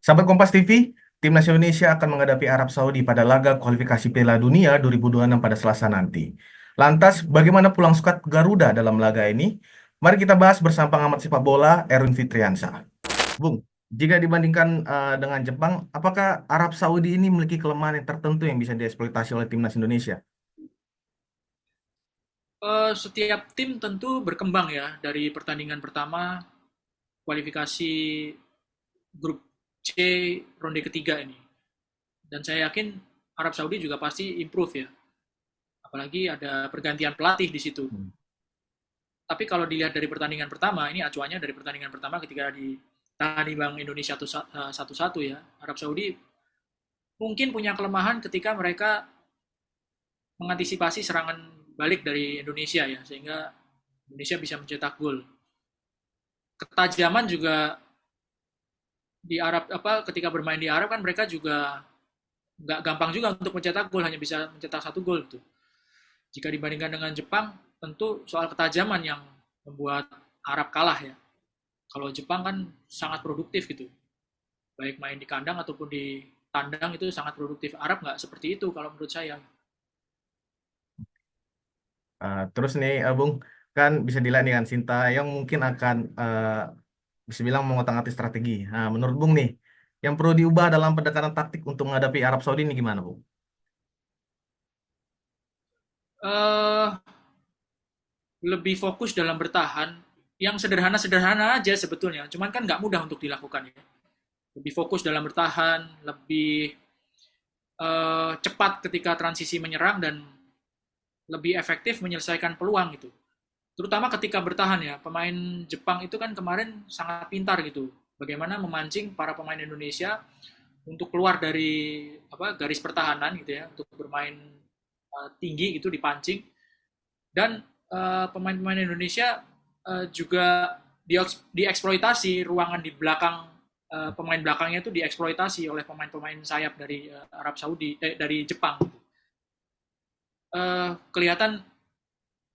Sahabat Kompas TV, Timnas Indonesia akan menghadapi Arab Saudi pada laga kualifikasi Piala Dunia 2026 pada Selasa nanti. Lantas, bagaimana pulang squad Garuda dalam laga ini? Mari kita bahas bersama pengamat sepak bola Erwin Fitriansah. Bung, jika dibandingkan dengan Jepang, apakah Arab Saudi ini memiliki kelemahan yang tertentu yang bisa dieksploitasi oleh Timnas Indonesia? Setiap tim tentu berkembang ya dari pertandingan pertama kualifikasi grup C ronde ketiga ini. Dan saya yakin Arab Saudi juga pasti improve ya. Apalagi ada pergantian pelatih di situ. Hmm. Tapi kalau dilihat dari pertandingan pertama, ini acuannya dari pertandingan pertama ketika ditangani Bank Indonesia 1-1 ya. Arab Saudi mungkin punya kelemahan ketika mereka mengantisipasi serangan balik dari Indonesia ya, sehingga Indonesia bisa mencetak gol. Ketajaman juga di Arab ketika bermain di Arab kan mereka juga nggak gampang juga untuk mencetak gol, hanya bisa mencetak satu gol gitu. Jika dibandingkan dengan Jepang, tentu soal ketajaman yang membuat Arab kalah ya. Kalau Jepang kan sangat produktif gitu, baik main di kandang ataupun di tandang itu sangat produktif. Arab nggak seperti itu kalau menurut saya. Terus nih, Bung, kan bisa dilihat nih kan Sintayong mungkin akan bisa bilang mengotak-atik strategi. Nah, menurut Bung nih, yang perlu diubah dalam pendekatan taktik untuk menghadapi Arab Saudi ini gimana, Bung? Eh Lebih fokus dalam bertahan, yang sederhana-sederhana aja sebetulnya, cuman kan nggak mudah untuk dilakukan ya. Lebih fokus dalam bertahan, lebih cepat ketika transisi menyerang dan lebih efektif menyelesaikan peluang gitu. Terutama ketika bertahan ya, pemain Jepang itu kan kemarin sangat pintar gitu. Bagaimana memancing para pemain Indonesia untuk keluar dari garis pertahanan gitu ya, untuk bermain tinggi itu dipancing dan pemain-pemain Indonesia juga dieksploitasi ruangan di belakang pemain belakangnya itu dieksploitasi oleh pemain-pemain sayap dari Arab Saudi dari Jepang. Kelihatan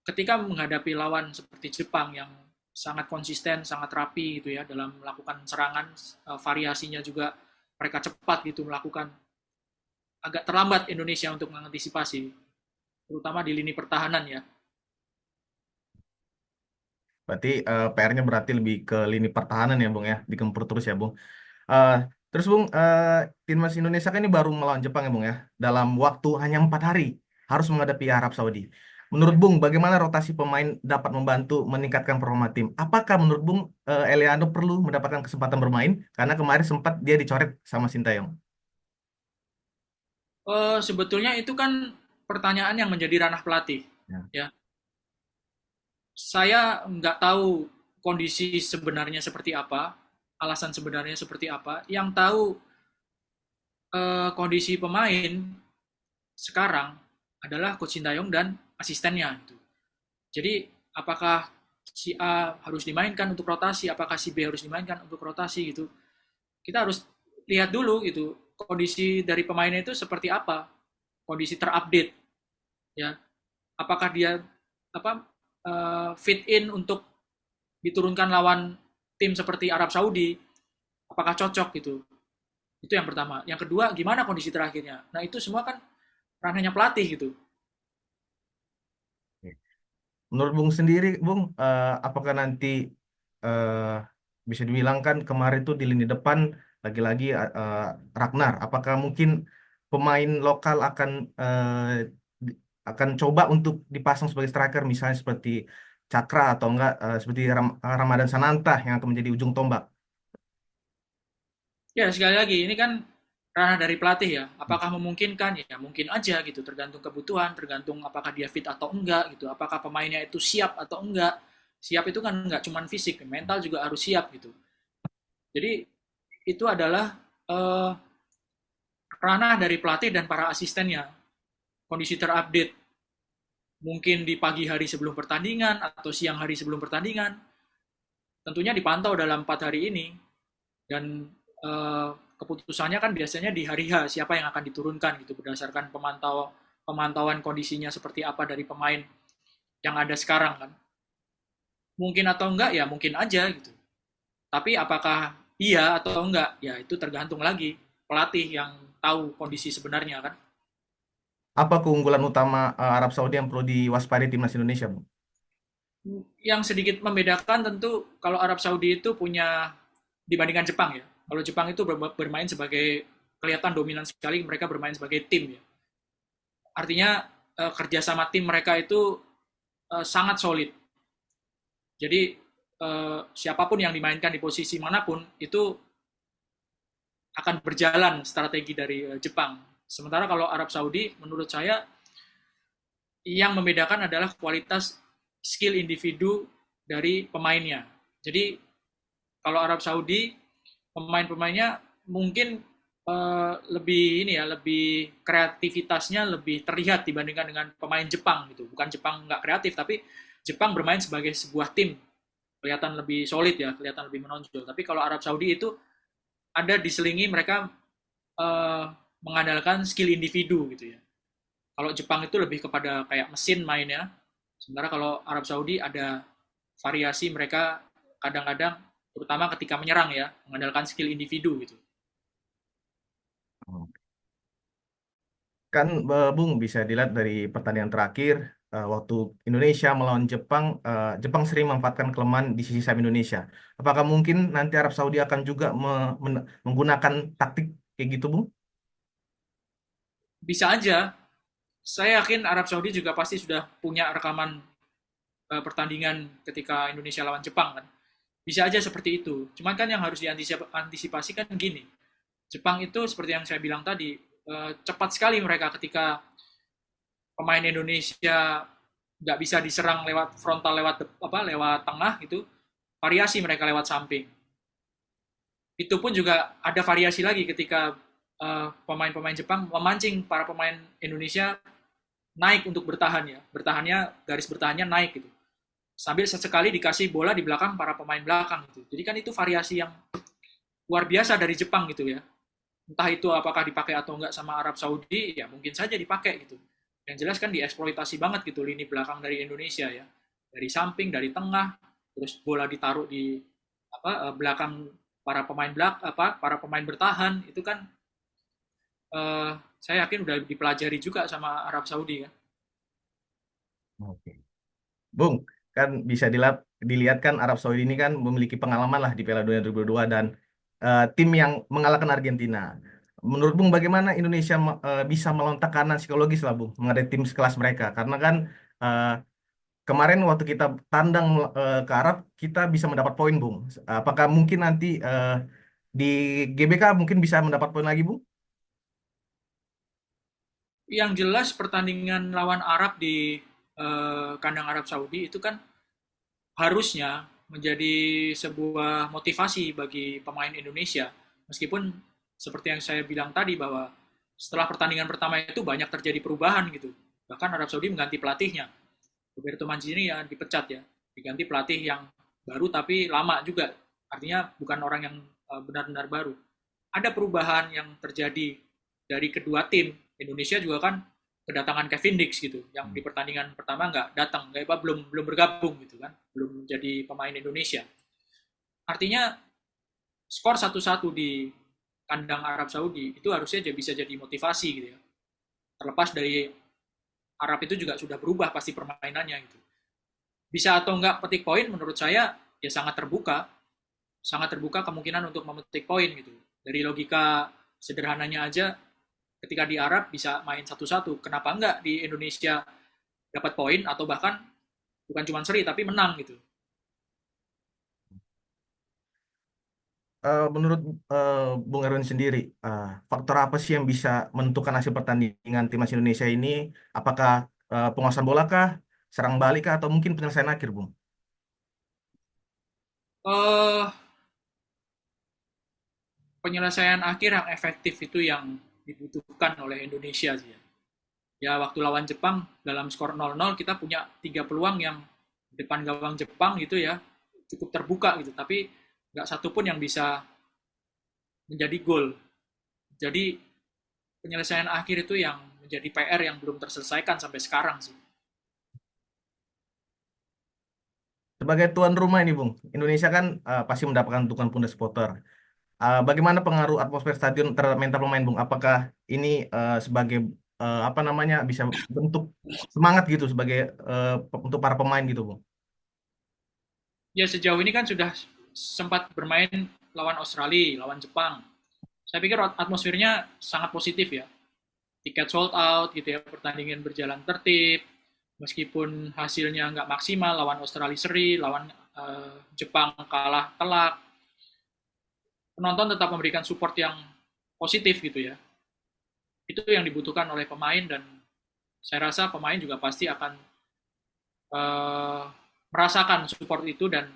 ketika menghadapi lawan seperti Jepang yang sangat konsisten, sangat rapi gitu ya dalam melakukan serangan, variasinya juga mereka cepat gitu melakukan. Agak terlambat Indonesia untuk mengantisipasi, terutama di lini pertahanan ya. Berarti PR-nya berarti lebih ke lini pertahanan ya, Bung ya, digempur terus ya, Bung. Eh, terus, Bung, timnas Indonesia kan ini baru melawan Jepang ya, Bung ya, dalam waktu hanya 4 hari harus menghadapi Arab Saudi. Menurut Bung, bagaimana rotasi pemain dapat membantu meningkatkan performa tim? Apakah menurut Bung Eliano perlu mendapatkan kesempatan bermain karena kemarin sempat dia dicoret sama Sintayong? Sebetulnya itu kan pertanyaan yang menjadi ranah pelatih. Ya. Ya, saya nggak tahu kondisi sebenarnya seperti apa, alasan sebenarnya seperti apa. Yang tahu kondisi pemain sekarang adalah Coach Sintayong dan asistennya. Gitu. Jadi apakah si A harus dimainkan untuk rotasi, apakah si B harus dimainkan untuk rotasi gitu. Kita harus lihat dulu gitu kondisi dari pemainnya itu seperti apa, kondisi terupdate ya. Apakah dia fit in untuk diturunkan lawan tim seperti Arab Saudi, apakah cocok gitu. Itu yang pertama. Yang kedua, gimana kondisi terakhirnya. Nah, itu semua kan ranahnya pelatih gitu. Menurut Bung sendiri, Bung, apakah nanti eh, bisa dibilang kan kemarin tuh di lini depan lagi-lagi Ragnar, apakah mungkin pemain lokal di- akan coba untuk dipasang sebagai striker, misalnya seperti Cakra atau enggak seperti Ramadan Sananta yang akan menjadi ujung tombak? Ya, sekali lagi, ini kan ranah dari pelatih ya. Apakah memungkinkan? Ya, mungkin aja gitu. Tergantung kebutuhan, tergantung apakah dia fit atau enggak gitu. Apakah pemainnya itu siap atau enggak. Siap itu kan enggak cuma fisik, mental juga harus siap gitu. Jadi, itu adalah eh, ranah dari pelatih dan para asistennya. Kondisi terupdate mungkin di pagi hari sebelum pertandingan atau siang hari sebelum pertandingan. Tentunya dipantau dalam 4 hari ini dan keputusannya kan biasanya di hari H siapa yang akan diturunkan gitu berdasarkan pemantauan kondisinya seperti apa dari pemain yang ada sekarang kan. Mungkin atau enggak ya mungkin aja gitu. Tapi apakah iya atau enggak, ya itu tergantung lagi pelatih yang tahu kondisi sebenarnya kan. Apa keunggulan utama Arab Saudi yang perlu diwaspadai timnas Indonesia, Bung? Yang sedikit membedakan tentu kalau Arab Saudi itu punya dibandingkan Jepang ya. Kalau Jepang itu bermain sebagai kelihatan dominan sekali, mereka bermain sebagai tim ya. Artinya kerjasama tim mereka itu sangat solid. Jadi siapapun yang dimainkan di posisi manapun itu akan berjalan strategi dari Jepang. Sementara kalau Arab Saudi, menurut saya yang membedakan adalah kualitas skill individu dari pemainnya. Jadi kalau Arab Saudi pemain-pemainnya mungkin lebih ini ya, lebih kreativitasnya lebih terlihat dibandingkan dengan pemain Jepang gitu. Bukan Jepang nggak kreatif, tapi Jepang bermain sebagai sebuah tim, kelihatan lebih solid ya, kelihatan lebih menonjol. Tapi kalau Arab Saudi itu ada diselingi mereka eh, mengandalkan skill individu gitu ya. Kalau Jepang itu lebih kepada kayak mesin mainnya, sementara kalau Arab Saudi ada variasi mereka kadang-kadang terutama ketika menyerang ya, mengandalkan skill individu gitu. Kan Bung bisa dilihat dari pertandingan terakhir waktu Indonesia melawan Jepang, Jepang sering memanfaatkan kelemahan di sisi sayap Indonesia. Apakah mungkin nanti Arab Saudi akan juga menggunakan taktik kayak gitu, Bung? Bisa aja, saya yakin Arab Saudi juga pasti sudah punya rekaman pertandingan ketika Indonesia lawan Jepang kan. Bisa aja seperti itu. Cuman kan yang harus diantisipasi kan gini. Jepang itu seperti yang saya bilang tadi, cepat sekali mereka ketika pemain Indonesia nggak bisa diserang lewat frontal lewat tengah gitu, variasi mereka lewat samping. Itu pun juga ada variasi lagi ketika pemain-pemain Jepang memancing para pemain Indonesia naik untuk bertahan ya, bertahannya garis bertahannya naik gitu. Sambil sesekali dikasih bola di belakang para pemain belakang gitu. Jadi kan itu variasi yang luar biasa dari Jepang gitu ya. Entah itu apakah dipakai atau enggak sama Arab Saudi, ya mungkin saja dipakai gitu. Yang jelas kan dieksploitasi banget gitu lini belakang dari Indonesia ya. Dari samping, dari tengah, terus bola ditaruh di belakang para pemain bertahan itu kan saya yakin udah dipelajari juga sama Arab Saudi kan. Oke. Bung, kan bisa dilihat kan Arab Saudi ini kan memiliki pengalaman lah di Piala Dunia 2022 dan tim yang mengalahkan Argentina. Menurut Bung bagaimana Indonesia bisa melawan tekanan psikologis lah Bung menghadapi tim sekelas mereka? Karena kan eh, kemarin waktu kita tandang ke Arab kita bisa mendapat poin Bung. Apakah mungkin nanti di GBK mungkin bisa mendapat poin lagi Bung? Yang jelas pertandingan lawan Arab di kandang Arab Saudi itu kan harusnya menjadi sebuah motivasi bagi pemain Indonesia. Meskipun seperti yang saya bilang tadi bahwa setelah pertandingan pertama itu banyak terjadi perubahan gitu. Bahkan Arab Saudi mengganti pelatihnya. Roberto Mancini ya dipecat ya. Diganti pelatih yang baru tapi lama juga. Artinya bukan orang yang benar-benar baru. Ada perubahan yang terjadi dari kedua tim. Indonesia juga kan kedatangan Kevin Dix gitu, yang di pertandingan pertama nggak datang, nggak apa belum belum bergabung gitu kan, belum jadi pemain Indonesia. Artinya skor 1-1 di kandang Arab Saudi itu harusnya bisa jadi motivasi gitu ya. Terlepas dari Arab itu juga sudah berubah pasti permainannya gitu. Bisa atau enggak petik poin menurut saya ya sangat terbuka kemungkinan untuk memetik poin gitu. Dari logika sederhananya aja ketika di Arab bisa main 1-1, kenapa enggak di Indonesia dapat poin atau bahkan bukan cuma seri tapi menang gitu. Menurut eh, Bung Erwin sendiri, faktor apa sih yang bisa menentukan hasil pertandingan timnas Indonesia ini? Apakah penguasaan bola kah, serang balik kah, atau mungkin penyelesaian akhir, Bung? Eh Penyelesaian akhir yang efektif itu yang dibutuhkan oleh Indonesia sih ya. Ya waktu lawan Jepang dalam skor 0-0 kita punya 3 peluang yang depan gawang Jepang gitu ya cukup terbuka gitu tapi nggak satu pun yang bisa menjadi gol. Jadi penyelesaian akhir itu yang menjadi PR yang belum terselesaikan sampai sekarang sih. Sebagai tuan rumah ini, Bung, Indonesia kan pasti mendapatkan dukungan pundas supporter. Bagaimana pengaruh atmosfer stadion terhadap mental pemain, Bung? Apakah ini sebagai apa namanya bisa bentuk semangat gitu sebagai untuk para pemain gitu, Bung? Ya sejauh ini kan sudah sempat bermain lawan Australia, lawan Jepang. Saya pikir atmosfernya sangat positif ya. Tiket sold out gitu ya, pertandingan berjalan tertib, meskipun hasilnya nggak maksimal, lawan Australia seri, lawan Jepang kalah telak, penonton tetap memberikan support yang positif gitu ya. Itu yang dibutuhkan oleh pemain dan saya rasa pemain juga pasti akan uh, merasakan support itu dan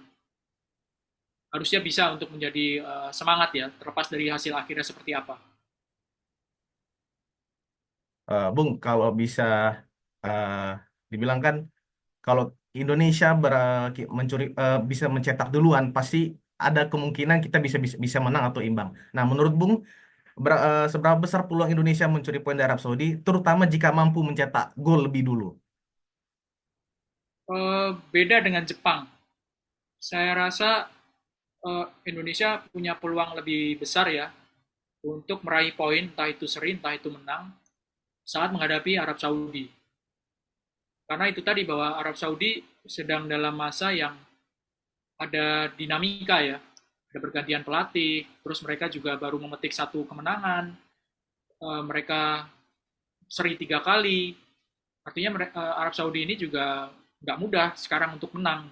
harusnya bisa untuk menjadi semangat ya, terlepas dari hasil akhirnya seperti apa. Bung, kalau bisa uh, dibilang kan kalau Indonesia bisa mencetak duluan, pasti ada kemungkinan kita bisa menang atau imbang. Nah, menurut Bung, seberapa besar peluang Indonesia mencuri poin dari Arab Saudi, terutama jika mampu mencetak gol lebih dulu? Beda dengan Jepang, saya rasa Indonesia punya peluang lebih besar ya untuk meraih poin, entah itu seri, entah itu menang, saat menghadapi Arab Saudi. Karena itu tadi bahwa Arab Saudi sedang dalam masa yang ada dinamika ya, ada pergantian pelatih, terus mereka juga baru memetik satu kemenangan, mereka seri 3 kali, artinya Arab Saudi ini juga nggak mudah sekarang untuk menang.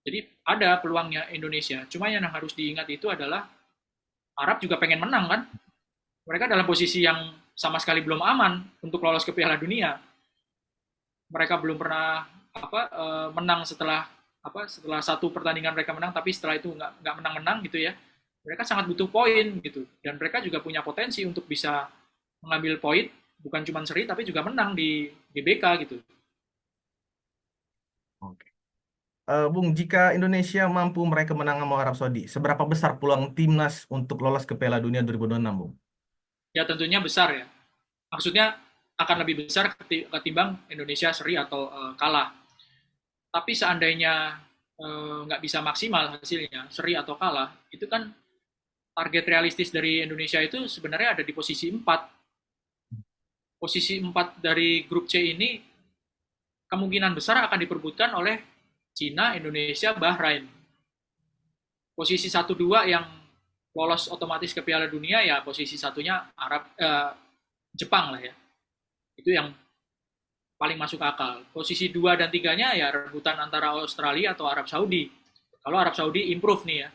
Jadi ada peluangnya Indonesia, cuma yang harus diingat itu adalah Arab juga pengen menang kan, mereka dalam posisi yang sama sekali belum aman untuk lolos ke Piala Dunia. Mereka belum pernah menang setelah satu pertandingan mereka menang, tapi setelah itu nggak menang-menang gitu ya. Mereka sangat butuh poin gitu, dan mereka juga punya potensi untuk bisa mengambil poin, bukan cuma seri tapi juga menang di GBK gitu. Oke. Bung, jika Indonesia mampu meraih kemenangan melawan Arab Saudi, seberapa besar peluang timnas untuk lolos ke Piala Dunia 2026, Bung? Ya tentunya besar ya. Maksudnya akan lebih besar ketimbang Indonesia seri atau kalah. Tapi seandainya nggak bisa maksimal hasilnya, seri atau kalah, itu kan target realistis dari Indonesia itu sebenarnya ada di posisi 4. Posisi 4 dari grup C ini kemungkinan besar akan diperbutkan oleh Cina, Indonesia, Bahrain. Posisi 1-2 yang lolos otomatis ke Piala Dunia ya posisi satunya Jepang lah ya. Itu yang paling masuk akal. Posisi 2 dan 3-nya ya rebutan antara Australia atau Arab Saudi. Kalau Arab Saudi improve nih ya.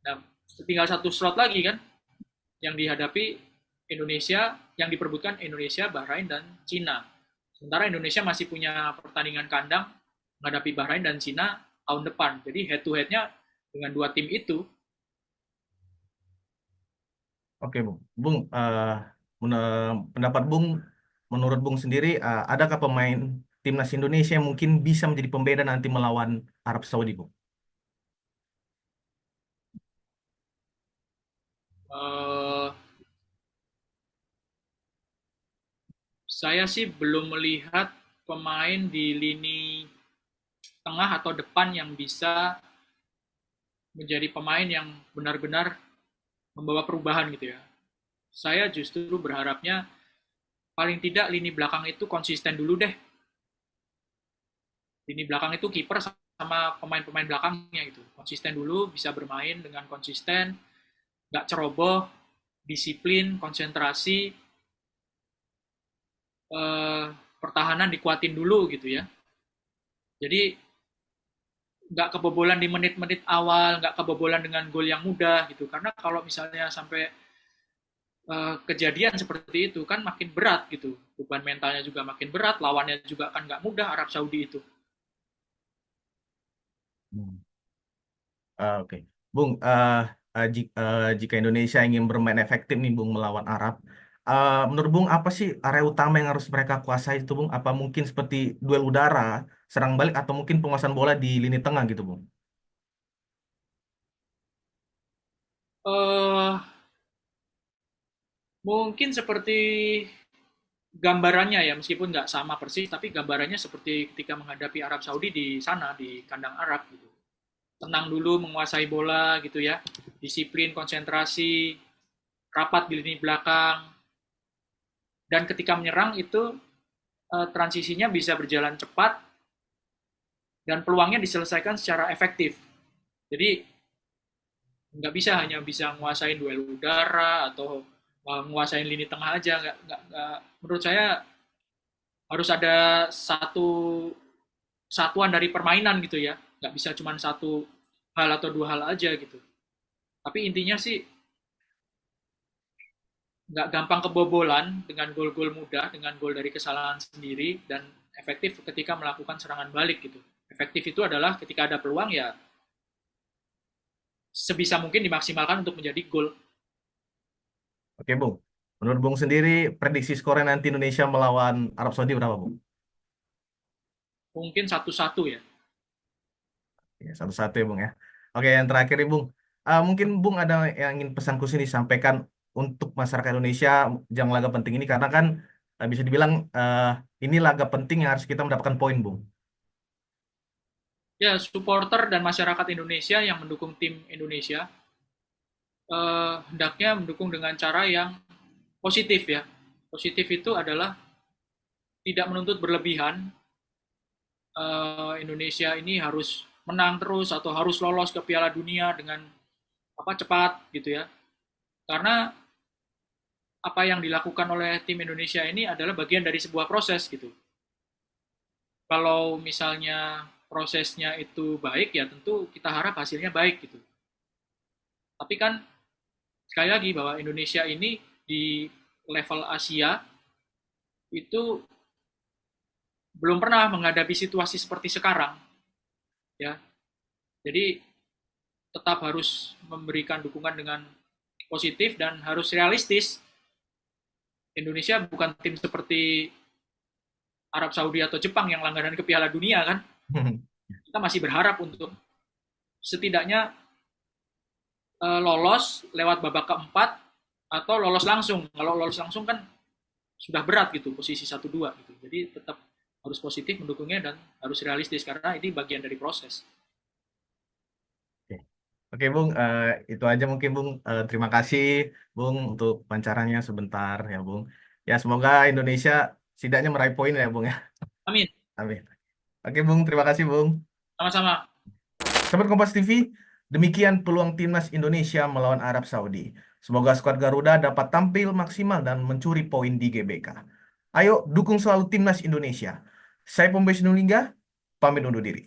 Nah, tinggal satu slot lagi kan yang dihadapi Indonesia, yang diperbutkan Indonesia, Bahrain, dan Cina. Sementara Indonesia masih punya pertandingan kandang menghadapi Bahrain dan Cina tahun depan. Jadi head to head-nya dengan dua tim itu. Oke, Bung. Bung, pendapat Bung, menurut Bung sendiri, adakah pemain timnas Indonesia yang mungkin bisa menjadi pembeda nanti melawan Arab Saudi, Bung? eh, saya sih belum melihat pemain di lini tengah atau depan yang bisa menjadi pemain yang benar-benar membawa perubahan gitu ya. Saya justru berharapnya paling tidak lini belakang itu konsisten dulu deh. Lini belakang itu kiper sama pemain-pemain belakangnya gitu. Konsisten dulu, bisa bermain dengan konsisten, nggak ceroboh, disiplin, konsentrasi, eh, pertahanan dikuatin dulu gitu ya. Jadi nggak kebobolan di menit-menit awal, nggak kebobolan dengan gol yang mudah gitu. Karena kalau misalnya sampai kejadian seperti itu kan makin berat gitu. Beban mentalnya juga makin berat, lawannya juga kan nggak mudah Arab Saudi itu. Hmm. Oke, Bung, jika Indonesia ingin bermain efektif nih, Bung, melawan Arab, menurut Bung apa sih area utama yang harus mereka kuasai itu, Bung? Apa mungkin seperti duel udara, serang balik, atau mungkin penguasaan bola di lini tengah gitu, Bung? Eh Mungkin seperti gambarannya ya, meskipun nggak sama persis, tapi gambarannya seperti ketika menghadapi Arab Saudi di sana, di kandang Arab gitu. tenang dulu, menguasai bola gitu ya, disiplin, konsentrasi, rapat di lini belakang, dan ketika menyerang itu transisinya bisa berjalan cepat dan peluangnya diselesaikan secara efektif. Jadi nggak bisa hanya bisa menguasai duel udara atau menguasai lini tengah aja. Nggak, menurut saya harus ada satu satuan dari permainan gitu ya. Nggak bisa cuma satu hal atau dua hal aja gitu. Tapi intinya sih nggak gampang kebobolan dengan gol-gol mudah, dengan gol dari kesalahan sendiri, dan efektif ketika melakukan serangan balik gitu. Efektif itu adalah ketika ada peluang ya sebisa mungkin dimaksimalkan untuk menjadi gol. Oke, Bung. Menurut Bung sendiri, prediksi skornya nanti Indonesia melawan Arab Saudi berapa, Bung? Mungkin satu-satu ya. Ya, satu-satu ya, Bung ya. Oke, yang terakhir nih, Bung. Mungkin Bung ada yang ingin pesan khusus disampaikan untuk masyarakat Indonesia yang laga penting ini karena kan bisa dibilang ini laga penting yang harus kita mendapatkan poin, Bung. Ya, supporter dan masyarakat Indonesia yang mendukung tim Indonesia hendaknya mendukung dengan cara yang positif ya. Positif itu adalah tidak menuntut berlebihan. Indonesia ini harus menang terus atau harus lolos ke Piala Dunia dengan apa cepat gitu ya. Karena apa yang dilakukan oleh tim Indonesia ini adalah bagian dari sebuah proses gitu. Kalau misalnya prosesnya itu baik ya tentu kita harap hasilnya baik gitu. Tapi kan sekali lagi bahwa Indonesia ini di level Asia itu belum pernah menghadapi situasi seperti sekarang ya. Jadi tetap harus memberikan dukungan dengan positif dan harus realistis. Indonesia bukan tim seperti Arab Saudi atau Jepang yang langganan ke Piala Dunia kan. Kita masih berharap untuk setidaknya lolos lewat babak keempat atau lolos langsung. Kalau lolos langsung kan sudah berat gitu posisi 1-2 gitu. Jadi tetap harus positif mendukungnya dan harus realistis karena ini bagian dari proses. Oke, Oke, Bung. Itu aja mungkin, Bung. Terima kasih, Bung, untuk wawancaranya sebentar ya, Bung. Ya, semoga Indonesia setidaknya meraih poin ya, Bung ya. Amin. Amin. Oke, Bung. Terima kasih, Bung. Sama-sama. Sahabat Kompas TV, demikian peluang timnas Indonesia melawan Arab Saudi. Semoga skuad Garuda dapat tampil maksimal dan mencuri poin di GBK. Ayo dukung selalu timnas Indonesia. Saya Pombes Nulingga, pamit undur diri.